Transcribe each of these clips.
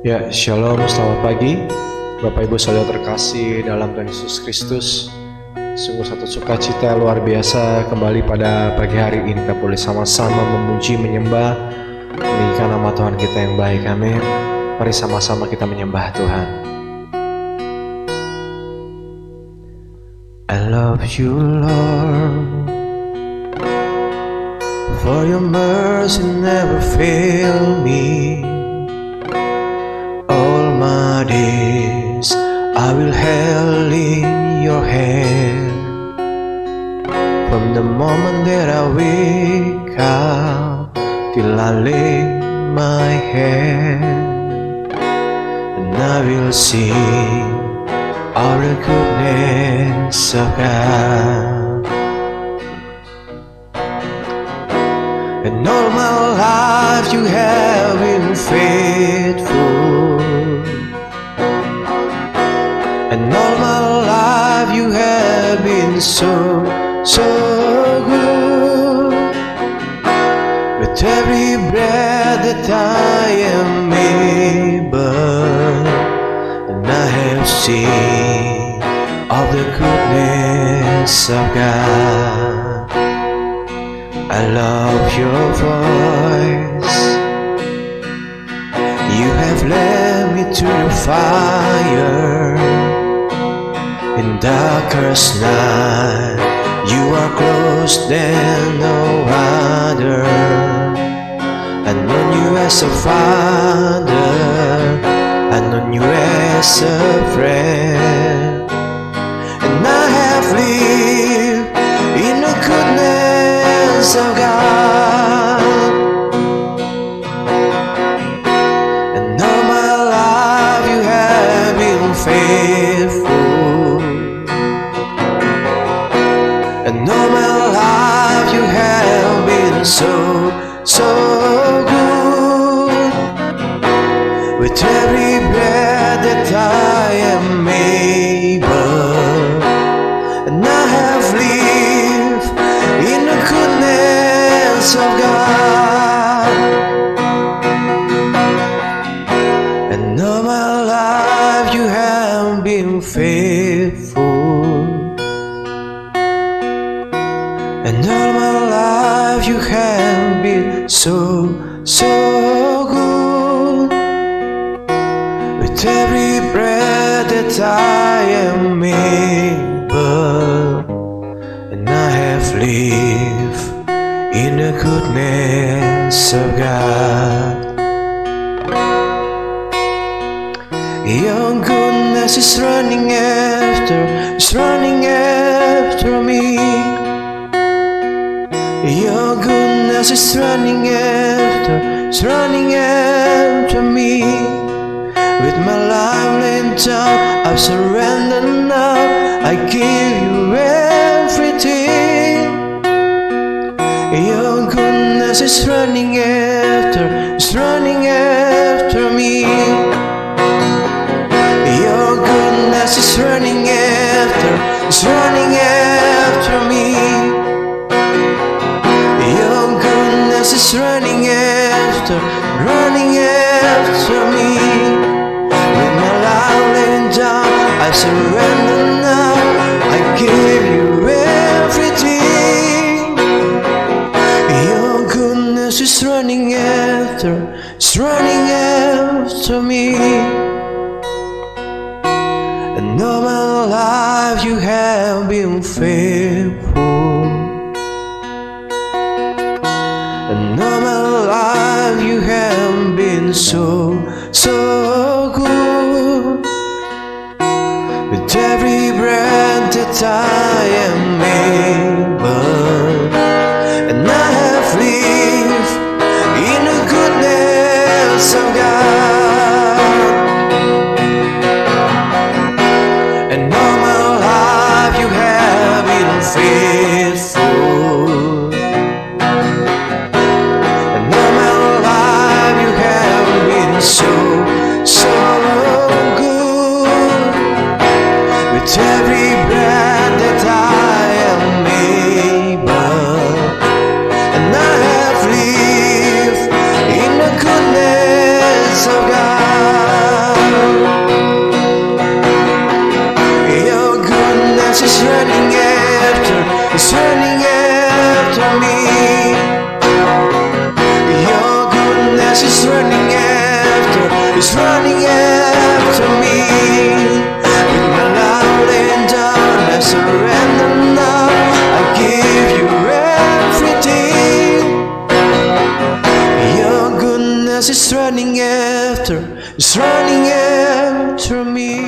Ya, shalom, selamat pagi Bapak Ibu saudara terkasih dalam Tuhan Yesus Kristus. Sungguh satu sukacita luar biasa kembali pada pagi hari ini kita boleh sama-sama memuji, menyembah, meninggikan nama Tuhan kita yang baik, amin. Mari sama-sama kita menyembah Tuhan. I love you Lord, for your mercy never fail me. All my days I will held in your hand. From the moment that I wake up till I lay my head, and I will sing all the goodness of God. And all my life you have been faithful, and all my life you have been so good. With every breath that I am able, and I have seen of the goodness of God. I love your voice. You have led me to the fire. In darkest night, you are close than no other. I know you as a father, I know you as a friend, and I have lived in the goodness of God. And all my life you have been faithful, and all my life you have been so good. With every breath that I am able, and I have lived in the goodness of God. And all my life you have been faithful, and all my life you have been so good. With every breath that I am able, and I have lived in the goodness of God. Your goodness is running after me. Your goodness is running after me. With my life laid down, I've surrendered now. I give you everything. Your goodness is running after me. Your goodness is running after me. Your goodness is running after me. With my life laid down, I surrender now. I give you everything. Your goodness is running after me. And all my life you have been faithful, and all my life you have been so good. With every breath that I am able, and I have lived in the goodness of God. And all my life you have been faithful, and all my life you have been me. Your goodness is running after me. With my life laying down, I surrender now. I give you everything. Your goodness is running after me.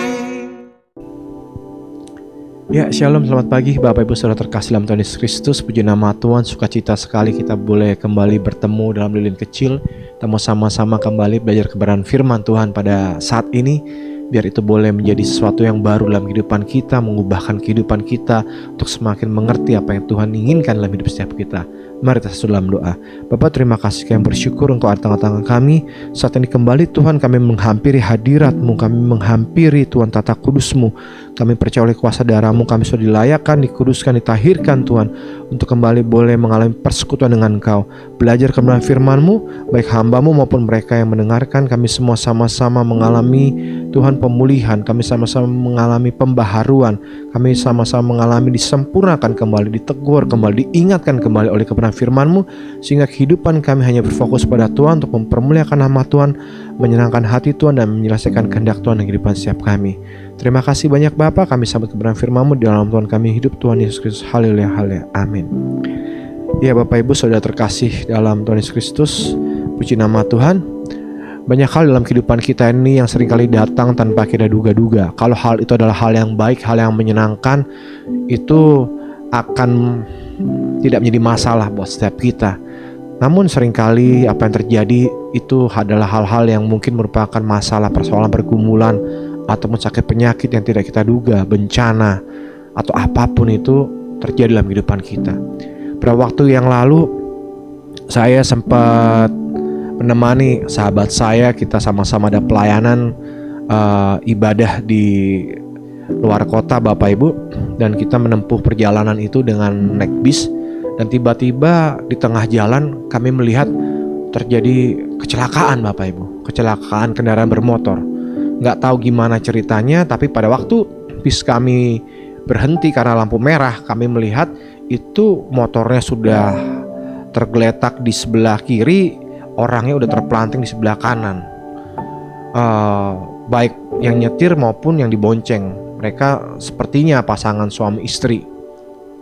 Ya, shalom, selamat pagi Bapak Ibu Saudara terkasih dalam Tuhan Yesus Kristus. Puji nama Tuhan, sukacita sekali kita boleh kembali bertemu dalam lilin kecil. Kita mau sama-sama kembali belajar kebenaran firman Tuhan pada saat ini. Biar itu boleh menjadi sesuatu yang baru dalam kehidupan kita, mengubahkan kehidupan kita untuk semakin mengerti apa yang Tuhan inginkan dalam hidup setiap kita. Mari kita satu dalam doa. Bapa, terima kasih kami bersyukur Engkau ada tengah-tengah kami. Saat ini kembali Tuhan, kami menghampiri hadirat-Mu, kami menghampiri Tuhan tata kudus-Mu. Kami percaya oleh kuasa darah-Mu kami sudah dilayakkan, dikuduskan, ditahirkan Tuhan, untuk kembali boleh mengalami persekutuan dengan Engkau, belajar kebenaran firman-Mu. Baik hamba-Mu maupun mereka yang mendengarkan, kami semua sama-sama mengalami Tuhan pemulihan, kami sama-sama mengalami pembaharuan, kami sama-sama mengalami disempurnakan kembali, ditegur kembali, diingatkan kembali oleh kebenaran firman-Mu, sehingga kehidupan kami hanya berfokus pada Tuhan untuk mempermuliakan nama Tuhan, menyenangkan hati Tuhan, dan menyelesaikan kehendak Tuhan dalam kehidupan setiap kami. Terima kasih banyak Bapa, kami sambut kebenaran firman-Mu di dalam Tuhan kami hidup, Tuhan Yesus Kristus. Haleluya, haleluya, amin. Ya Bapak Ibu Saudara terkasih dalam Tuhan Yesus Kristus, puji nama Tuhan. Banyak hal dalam kehidupan kita ini yang seringkali datang tanpa kita duga-duga. Kalau hal itu adalah hal yang baik, hal yang menyenangkan, itu akan tidak menjadi masalah buat setiap kita. Namun seringkali apa yang terjadi itu adalah hal-hal yang mungkin merupakan masalah, persoalan, pergumulan, ataupun sakit penyakit yang tidak kita duga, bencana, atau apapun itu terjadi dalam kehidupan kita. Beberapa waktu yang lalu saya sempat menemani sahabat saya, kita sama-sama ada pelayanan ibadah di luar kota Bapak Ibu, dan kita menempuh perjalanan itu dengan naik bis, dan tiba-tiba di tengah jalan kami melihat terjadi kecelakaan Bapak Ibu, kecelakaan kendaraan bermotor. Nggak tahu gimana ceritanya, tapi pada waktu bis kami berhenti karena lampu merah, kami melihat itu motornya sudah tergeletak di sebelah kiri, orangnya udah terpelanting di sebelah kanan. Baik yang nyetir maupun yang dibonceng, mereka sepertinya pasangan suami istri,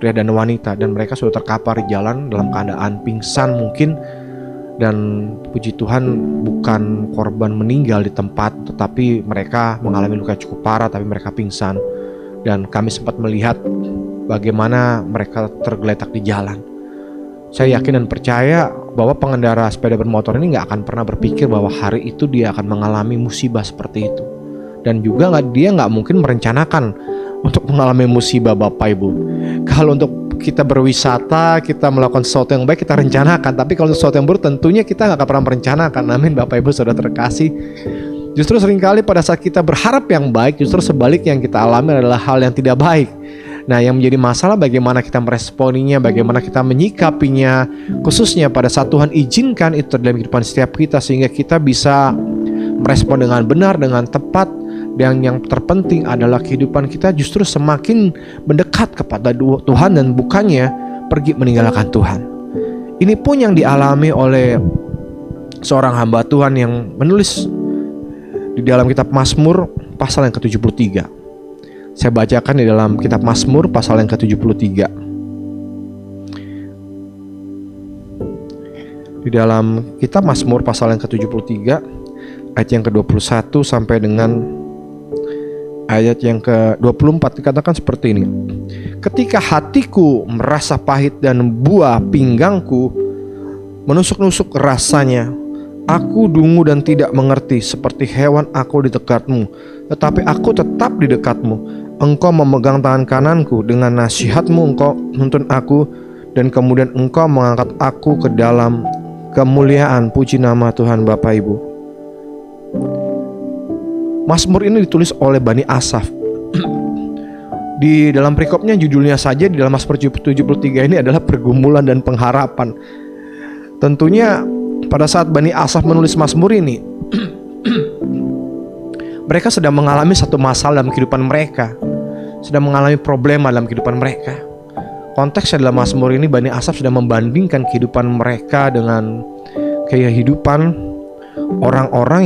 pria dan wanita, dan mereka sudah terkapar di jalan dalam keadaan pingsan mungkin. Dan puji Tuhan bukan korban meninggal di tempat, tetapi mereka mengalami luka cukup parah, tapi mereka pingsan. Dan kami sempat melihat bagaimana mereka tergeletak di jalan. Saya yakin dan percaya bahwa pengendara sepeda bermotor ini gak akan pernah berpikir bahwa hari itu dia akan mengalami musibah seperti itu. Dan juga dia gak mungkin merencanakan untuk mengalami musibah Bapak Ibu. Kalau untuk kita berwisata, kita melakukan sesuatu yang baik, kita rencanakan. Tapi kalau sesuatu yang buruk tentunya kita gak akan pernah merencanakan. Amin Bapak Ibu Saudara terkasih. Justru seringkali pada saat kita berharap yang baik, justru sebaliknya yang kita alami adalah hal yang tidak baik. Nah, yang menjadi masalah bagaimana kita meresponinya, bagaimana kita menyikapinya, khususnya pada saat Tuhan izinkan itu dalam kehidupan setiap kita, sehingga kita bisa merespon dengan benar, dengan tepat. Dan yang terpenting adalah kehidupan kita justru semakin mendekat kepada Tuhan, dan bukannya pergi meninggalkan Tuhan. Ini pun yang dialami oleh seorang hamba Tuhan yang menulis di dalam kitab Mazmur pasal yang ke-73. Saya bacakan di dalam kitab Mazmur pasal yang ke-73. Di dalam kitab Mazmur pasal yang ke-73 ayat yang ke-21 sampai dengan ayat yang ke-24 dikatakan seperti ini. Ketika hatiku merasa pahit dan buah pinggangku menusuk-nusuk rasanya, aku dungu dan tidak mengerti, seperti hewan aku di dekatmu. Tetapi aku tetap di dekatmu. Engkau memegang tangan kananku, dengan nasihatmu engkau menuntun aku, dan kemudian engkau mengangkat aku ke dalam kemuliaan. Puji nama Tuhan Bapak Ibu. Mazmur ini ditulis oleh Bani Asaf. Di dalam perikopnya judulnya saja di dalam Mazmur 73 ini adalah pergumulan dan pengharapan. Tentunya pada saat Bani Asaf menulis Mazmur ini mereka sedang mengalami satu masalah dalam kehidupan mereka, sedang mengalami problema dalam kehidupan mereka. Konteksnya dalam Mazmur ini Bani Asaf sudah membandingkan kehidupan mereka dengan kehidupan orang-orang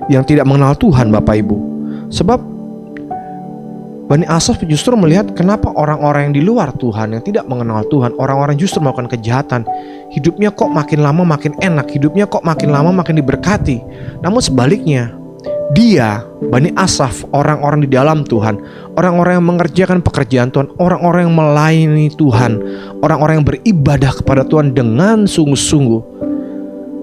yang tidak mengenal Tuhan, Bapak Ibu. Sebab Bani Asaf justru melihat kenapa orang-orang yang di luar Tuhan, yang tidak mengenal Tuhan, orang-orang justru melakukan kejahatan. Hidupnya kok makin lama makin enak, hidupnya kok makin lama makin diberkati. Namun sebaliknya, dia, Bani Asaf, orang-orang di dalam Tuhan, orang-orang yang mengerjakan pekerjaan Tuhan, orang-orang yang melayani Tuhan, orang-orang yang beribadah kepada Tuhan dengan sungguh-sungguh,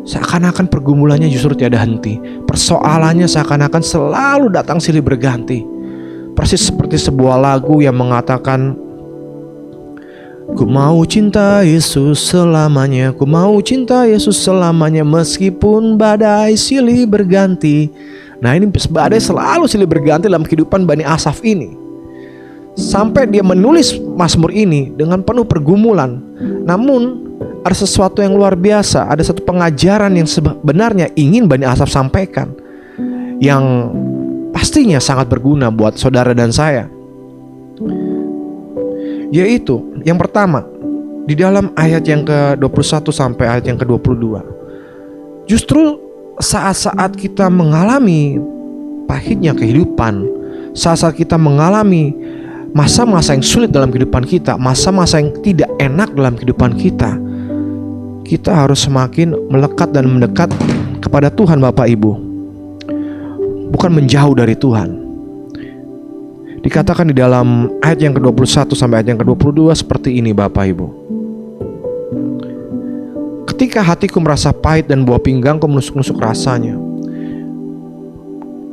seakan-akan pergumulannya justru tiada henti. Persoalannya seakan-akan selalu datang silih berganti. Persis seperti sebuah lagu yang mengatakan, ku mau cinta Yesus selamanya, ku mau cinta Yesus selamanya, meskipun badai silih berganti. Nah, ini badai selalu silih berganti dalam kehidupan Bani Asaf ini. Sampai dia menulis Mazmur ini dengan penuh pergumulan. Namun ada sesuatu yang luar biasa, ada satu pengajaran yang sebenarnya ingin Bani Asaf sampaikan, yang pastinya sangat berguna buat saudara dan saya. Yaitu yang pertama, di dalam ayat yang ke-21 sampai ayat yang ke-22. Justru saat-saat kita mengalami pahitnya kehidupan, saat-saat kita mengalami masa-masa yang sulit dalam kehidupan kita, masa-masa yang tidak enak dalam kehidupan kita, kita harus semakin melekat dan mendekat kepada Tuhan, Bapak Ibu, bukan menjauh dari Tuhan. Dikatakan di dalam ayat yang ke-21 sampai ayat yang ke-22 seperti ini, Bapak Ibu. Ketika hatiku merasa pahit dan buah pinggangku menusuk-nusuk rasanya.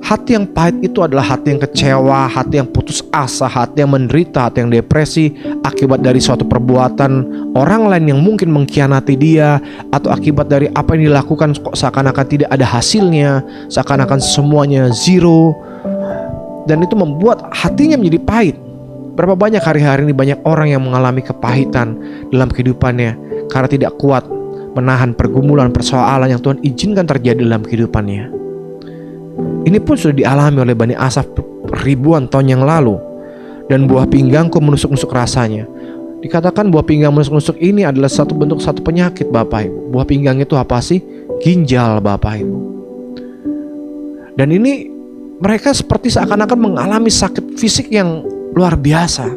Hati yang pahit itu adalah hati yang kecewa, hati yang putus asa, hati yang menderita, hati yang depresi akibat dari suatu perbuatan orang lain yang mungkin mengkhianati dia, atau akibat dari apa yang dilakukan kok seakan-akan tidak ada hasilnya, seakan-akan semuanya zero. Dan itu membuat hatinya menjadi pahit. Berapa banyak hari-hari ini banyak orang yang mengalami kepahitan dalam kehidupannya karena tidak kuat menahan pergumulan, persoalan yang Tuhan izinkan terjadi dalam kehidupannya. Ini pun sudah dialami oleh Bani Asaf ribuan tahun yang lalu. Dan buah pinggangku menusuk-nusuk rasanya. Dikatakan buah pinggang menusuk-nusuk ini adalah satu bentuk satu penyakit, Bapak Ibu. Buah pinggang itu apa sih? Ginjal, Bapak Ibu. Dan ini mereka seperti seakan-akan mengalami sakit fisik yang luar biasa.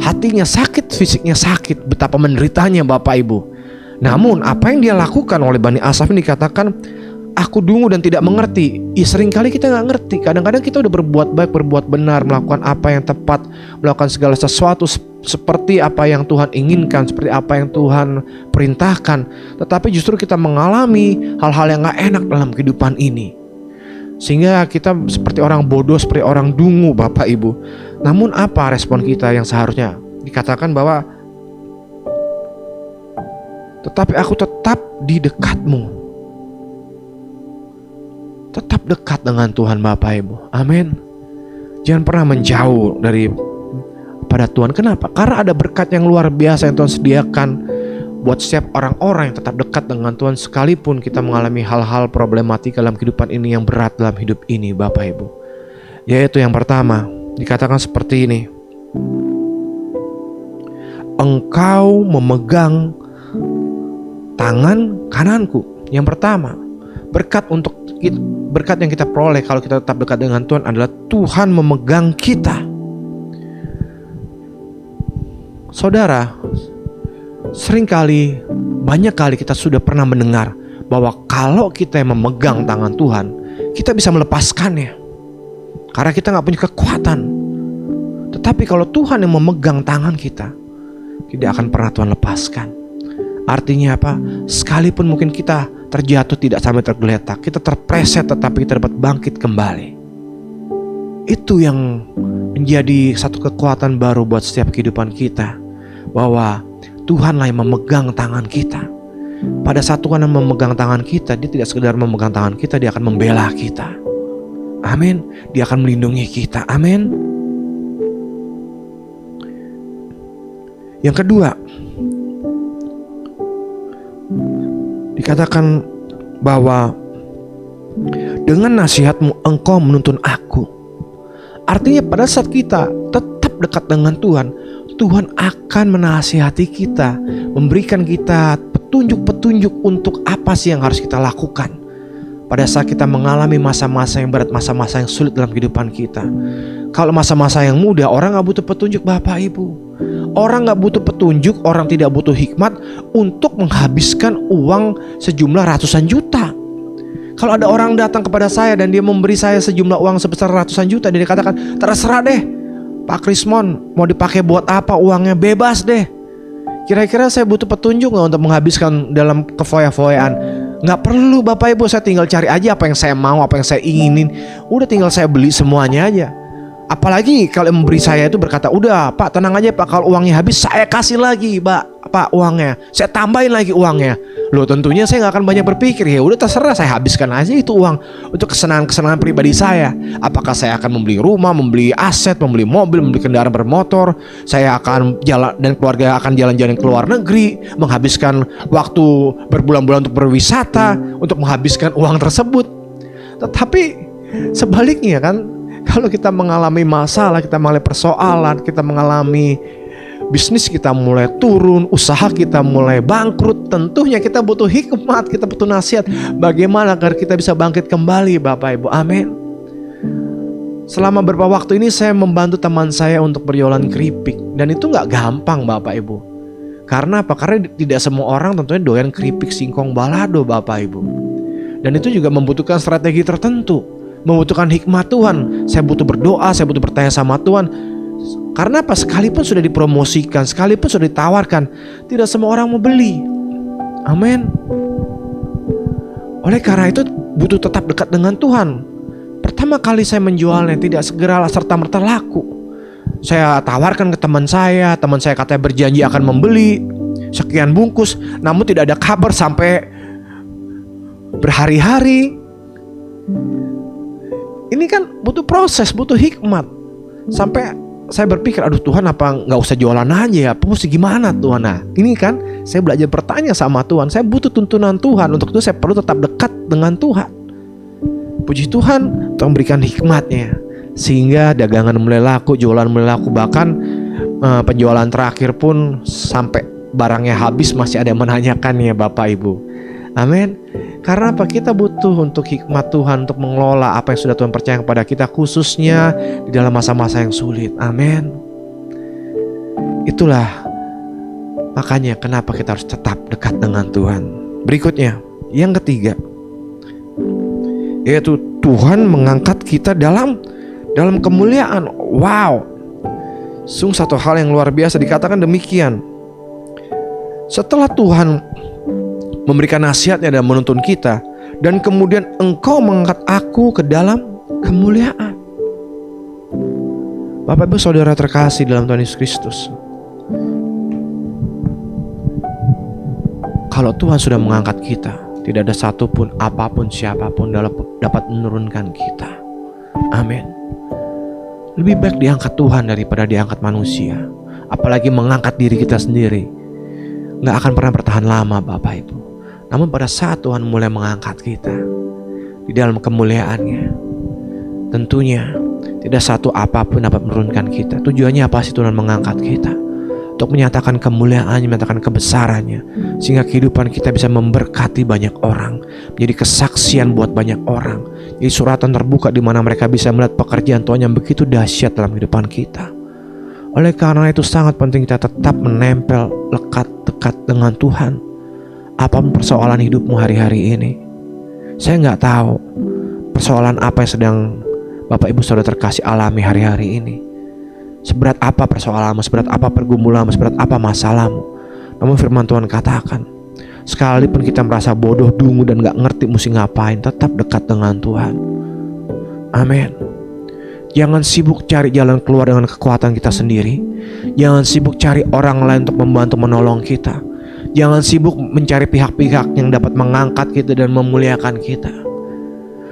Hatinya sakit, fisiknya sakit. Betapa menderitanya, Bapak Ibu. Namun apa yang dia lakukan oleh Bani Asaf ini dikatakan, aku dungu dan tidak mengerti. Seringkali kita gak ngerti. Kadang-kadang kita udah berbuat baik, berbuat benar, melakukan apa yang tepat, melakukan segala sesuatu seperti apa yang Tuhan inginkan, seperti apa yang Tuhan perintahkan. Tetapi justru kita mengalami hal-hal yang gak enak dalam kehidupan ini, sehingga kita seperti orang bodoh, seperti orang dungu, Bapak Ibu. Namun apa respon kita yang seharusnya? Dikatakan bahwa tetapi aku tetap di dekatmu. Tetap dekat dengan Tuhan, Bapak Ibu. Amin. Jangan pernah menjauh dari pada Tuhan. Kenapa? Karena ada berkat yang luar biasa yang Tuhan sediakan buat setiap orang-orang yang tetap dekat dengan Tuhan, sekalipun kita mengalami hal-hal problematika dalam kehidupan ini yang berat dalam hidup ini, Bapak Ibu. Yaitu yang pertama, dikatakan seperti ini. Engkau memegang tangan kananku. Yang pertama, berkat yang kita peroleh kalau kita tetap dekat dengan Tuhan adalah Tuhan memegang kita. Saudara, seringkali, banyak kali kita sudah pernah mendengar bahwa kalau kita yang memegang tangan Tuhan, kita bisa melepaskannya karena kita gak punya kekuatan. Tetapi kalau Tuhan yang memegang tangan kita, tidak akan pernah Tuhan lepaskan. Artinya apa? Sekalipun mungkin kita terjatuh tidak sampai tergeletak, kita terpreset tetapi kita dapat bangkit kembali. Itu yang menjadi satu kekuatan baru buat setiap kehidupan kita, bahwa Tuhanlah yang memegang tangan kita. Pada saat Tuhan yang memegang tangan kita, Dia tidak sekedar memegang tangan kita, Dia akan membela kita. Amin. Dia akan melindungi kita. Amin. Yang kedua, dikatakan bahwa dengan nasihatmu engkau menuntun aku. Artinya pada saat kita tetap dekat dengan Tuhan, Tuhan akan menasihati kita, memberikan kita petunjuk-petunjuk untuk apa sih yang harus kita lakukan pada saat kita mengalami masa-masa yang berat, masa-masa yang sulit dalam kehidupan kita. Kalau masa-masa yang mudah, orang gak butuh petunjuk Bapak Ibu. Orang gak butuh petunjuk, orang tidak butuh hikmat untuk menghabiskan uang sejumlah ratusan juta. Kalau ada orang datang kepada saya dan dia memberi saya sejumlah uang sebesar ratusan juta, dia katakan, terserah deh Pak Krismon, mau dipakai buat apa uangnya, bebas deh. Kira-kira saya butuh petunjuk gak untuk menghabiskan dalam kefoya-foyaan? Gak perlu Bapak Ibu, saya tinggal cari aja apa yang saya mau, apa yang saya inginin. Udah tinggal saya beli semuanya aja. Apalagi kalau yang memberi saya itu berkata, udah Pak tenang aja Pak, kalau uangnya habis saya kasih lagi Pak uangnya, saya tambahin lagi uangnya. Loh tentunya saya gak akan banyak berpikir, ya udah terserah, saya habiskan aja itu uang untuk kesenangan-kesenangan pribadi saya. Apakah saya akan membeli rumah, membeli aset, membeli mobil, membeli kendaraan bermotor, saya akan jalan dan keluarga akan jalan-jalan ke luar negeri, menghabiskan waktu berbulan-bulan untuk berwisata, untuk menghabiskan uang tersebut. Tetapi sebaliknya kan, kalau kita mengalami masalah, kita mengalami persoalan, kita mengalami bisnis kita mulai turun, usaha kita mulai bangkrut, tentunya kita butuh hikmat, kita butuh nasihat bagaimana agar kita bisa bangkit kembali Bapak Ibu. Amin. Selama beberapa waktu ini saya membantu teman saya untuk berjualan keripik, dan itu gak gampang Bapak Ibu. Karena apa? Karena tidak semua orang tentunya doyan keripik singkong balado Bapak Ibu. Dan itu juga membutuhkan strategi tertentu, membutuhkan hikmat Tuhan. Saya butuh berdoa, saya butuh bertanya sama Tuhan. Karena apa? Sekalipun sudah dipromosikan, sekalipun sudah ditawarkan, tidak semua orang mau beli. Amin. Oleh karena itu butuh tetap dekat dengan Tuhan. Pertama kali saya menjualnya tidak segeralah serta-merta laku. Saya tawarkan ke teman saya katanya berjanji akan membeli sekian bungkus, namun tidak ada kabar sampai berhari-hari. Ini kan butuh proses, butuh hikmat. Sampai saya berpikir, aduh Tuhan, apa gak usah jualan aja ya, apa mesti gimana Tuhan. Nah ini kan saya belajar bertanya sama Tuhan. Saya butuh tuntunan Tuhan, untuk itu saya perlu tetap dekat dengan Tuhan. Puji Tuhan, Tuhan berikan hikmatnya sehingga dagangan mulai laku, jualan mulai laku. Bahkan penjualan terakhir pun sampai barangnya habis masih ada yang menanyakan ya Bapak Ibu. Amin. Karena apa? Kita butuh untuk hikmat Tuhan untuk mengelola apa yang sudah Tuhan percaya kepada kita, khususnya di dalam masa-masa yang sulit. Amin. Itulah makanya kenapa kita harus tetap dekat dengan Tuhan. Berikutnya, yang ketiga, yaitu Tuhan mengangkat kita dalam kemuliaan. Wow, sungguh satu hal yang luar biasa. Dikatakan demikian, setelah Tuhan memberikan nasihatnya dan menuntun kita, dan kemudian Engkau mengangkat aku ke dalam kemuliaan. Bapak Ibu Saudara terkasih dalam Tuhan Yesus Kristus, kalau Tuhan sudah mengangkat kita, tidak ada satupun, apapun, siapapun dapat menurunkan kita. Amin. Lebih baik diangkat Tuhan daripada diangkat manusia. Apalagi mengangkat diri kita sendiri, gak akan pernah bertahan lama Bapak Ibu. Namun pada saat Tuhan mulai mengangkat kita di dalam kemuliaannya, tentunya tidak satu apapun dapat menurunkan kita. Tujuannya apa sih Tuhan mengangkat kita? Untuk menyatakan kemuliaannya, menyatakan kebesarannya, sehingga kehidupan kita bisa memberkati banyak orang, menjadi kesaksian buat banyak orang. Jadi suratan terbuka di mana mereka bisa melihat pekerjaan Tuhan yang begitu dahsyat dalam kehidupan kita. Oleh karena itu sangat penting kita tetap menempel lekat dekat dengan Tuhan. Apapun persoalan hidupmu hari-hari ini, saya gak tahu persoalan apa yang sedang Bapak Ibu Saudara terkasih alami hari-hari ini. Seberat apa persoalanmu, seberat apa pergumulanmu, seberat apa masalahmu. Namun firman Tuhan katakan, sekalipun kita merasa bodoh, dungu, dan gak ngerti mesti ngapain, tetap dekat dengan Tuhan. Amin. Jangan sibuk cari jalan keluar dengan kekuatan kita sendiri. Jangan sibuk cari orang lain untuk membantu menolong kita. Jangan sibuk mencari pihak-pihak yang dapat mengangkat kita dan memuliakan kita.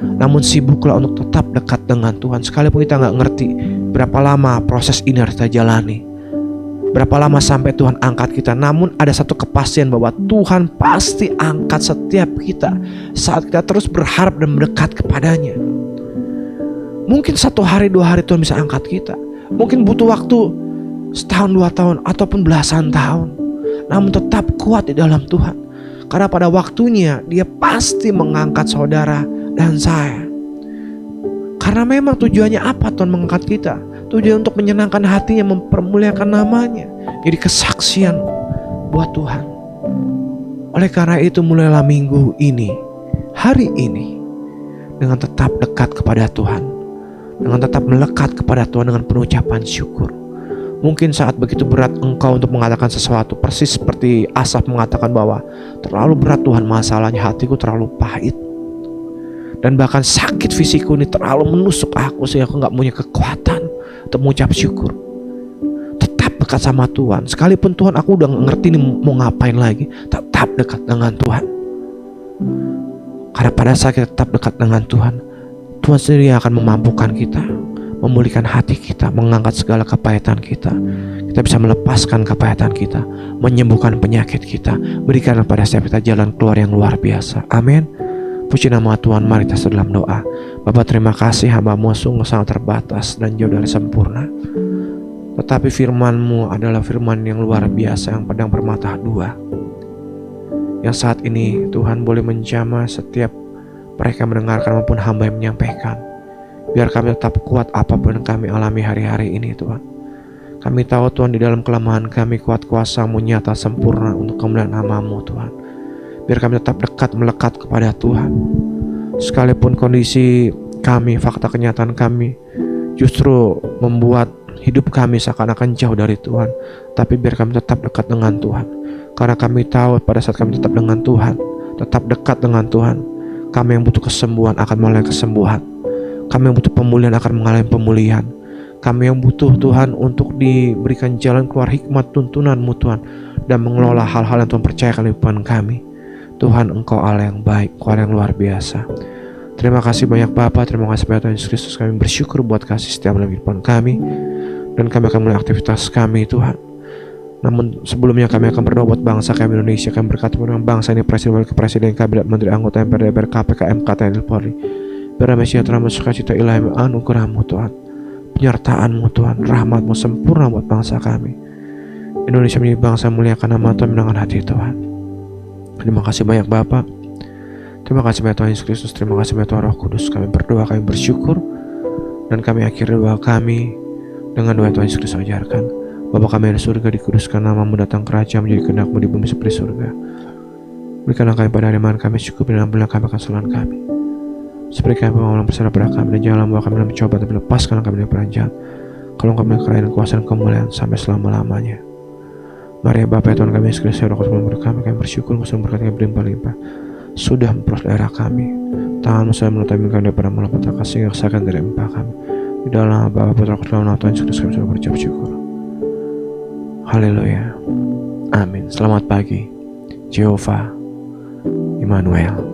Namun sibuklah untuk tetap dekat dengan Tuhan. Sekalipun kita gak ngerti berapa lama proses ini harus kita jalani, berapa lama sampai Tuhan angkat kita, namun ada satu kepastian bahwa Tuhan pasti angkat setiap kita saat kita terus berharap dan mendekat kepadanya. Mungkin 1 hari 2 hari Tuhan bisa angkat kita. Mungkin butuh waktu setahun 2 tahun ataupun belasan tahun. Namun tetap kuat di dalam Tuhan. Karena pada waktunya Dia pasti mengangkat saudara dan saya. Karena memang tujuannya apa Tuhan mengangkat kita? Tujuan untuk menyenangkan hatinya, mempermuliakan namanya. Jadi kesaksian buat Tuhan. Oleh karena itu mulailah minggu ini, hari ini, dengan tetap dekat kepada Tuhan, dengan tetap melekat kepada Tuhan dengan penuh ucapan syukur. Mungkin saat begitu berat engkau untuk mengatakan sesuatu, persis seperti Asaf mengatakan bahwa terlalu berat Tuhan masalahnya, hatiku terlalu pahit, dan bahkan sakit fisikku ini terlalu menusuk aku sehingga aku gak punya kekuatan untuk mengucap syukur. Tetap dekat sama Tuhan. Sekalipun Tuhan aku udah ngerti ini mau ngapain lagi, tetap dekat dengan Tuhan. Karena pada saat kita tetap dekat dengan Tuhan, Tuhan sendiri yang akan memampukan kita, memulihkan hati kita, mengangkat segala kepahitan kita. Kita bisa melepaskan kepahitan kita, menyembuhkan penyakit kita, berikan kepada setiap kita jalan keluar yang luar biasa. Amin. Puji nama Tuhan, mari kita dalam doa. Bapa, terima kasih, hamba-Mu sungguh sangat terbatas dan jauh dari sempurna. Tetapi firman-Mu adalah firman yang luar biasa, yang pedang bermata dua, yang saat ini Tuhan boleh menjamah setiap mereka mendengarkan maupun hamba yang menyampaikan. Biar kami tetap kuat apapun yang kami alami hari-hari ini Tuhan. Kami tahu Tuhan di dalam kelemahan kami kuat kuasa-Mu nyata sempurna untuk kemuliaan nama-Mu Tuhan. Biar kami tetap dekat melekat kepada Tuhan. Sekalipun kondisi kami, fakta kenyataan kami justru membuat hidup kami seakan-akan jauh dari Tuhan, tapi biar kami tetap dekat dengan Tuhan. Karena kami tahu pada saat kami tetap dengan Tuhan, tetap dekat dengan Tuhan, kami yang butuh kesembuhan akan mengalami kesembuhan. Kami yang butuh pemulihan akan mengalami pemulihan. Kami yang butuh Tuhan untuk diberikan jalan keluar hikmat tuntunan-Mu Tuhan, dan mengelola hal-hal yang Tuhan percayakan di depan kami. Tuhan, Engkau Allah yang baik, Engkau Allah yang luar biasa. Terima kasih banyak Bapa, terima kasih banyak Tuhan Yesus Kristus. Kami bersyukur buat kasih setiap dalam kehidupan kami, dan kami akan mulai aktivitas kami Tuhan. Namun sebelumnya kami akan berdoa buat bangsa kami Indonesia. Kami berkata dengan bangsa ini, Presiden, Wakil Presiden, Kabinet, Menteri, Anggota MPR, DPR, KPK, MK, TNI, Polri. Biar damai sejahtera, sukacita, ilahi, anugerah-Mu Tuhan, penyertaan-Mu Tuhan, rahmat-Mu sempurna buat bangsa kami. Indonesia menjadi bangsa yang muliakan nama Tuhan, menangkan hati Tuhan. Terima kasih banyak Bapa. Terima kasih banyak Tuhan Yesus Kristus. Terima kasih banyak Tuhan Roh Kudus. Kami berdoa, kami bersyukur, dan kami akhiri doa kami dengan doa Tuhan Yesus Kristus ajarkan. Bapa kami di surga, dikuduskan nama-Mu, datang kerajaan, menjadi kehendak-Mu di bumi seperti surga. Berikanlah kami pada hari makan kami cukup, dan ampunilah kami akan kesalahan kami, seperti kami mengampuni bersalah pada kami, dan janganlah membawa kami dalam pencobaan, tapi lepaskanlah kami dari perang. Kalau kami kerajaan, kuasa, dan kemuliaan sampai selama-lamanya. Mari ya Bapa, ya Tuhan kami Yesus Kristus, Roh Kudus memberkati kami bersyukur, Engkau sudah memberkati kami berlimpah-limpah. Sudah memperoleh daerah kami, tangan-Mu sudah menutupi kami daripada malapetaka, sehingga kesaksian dari empah kami. Di dalam Bapa, Putra, Kudus, dalam nama Tuhan Yesus Kristus kami sudah berucap syukur. Haleluya. Amin. Selamat pagi. Jehovah Immanuel.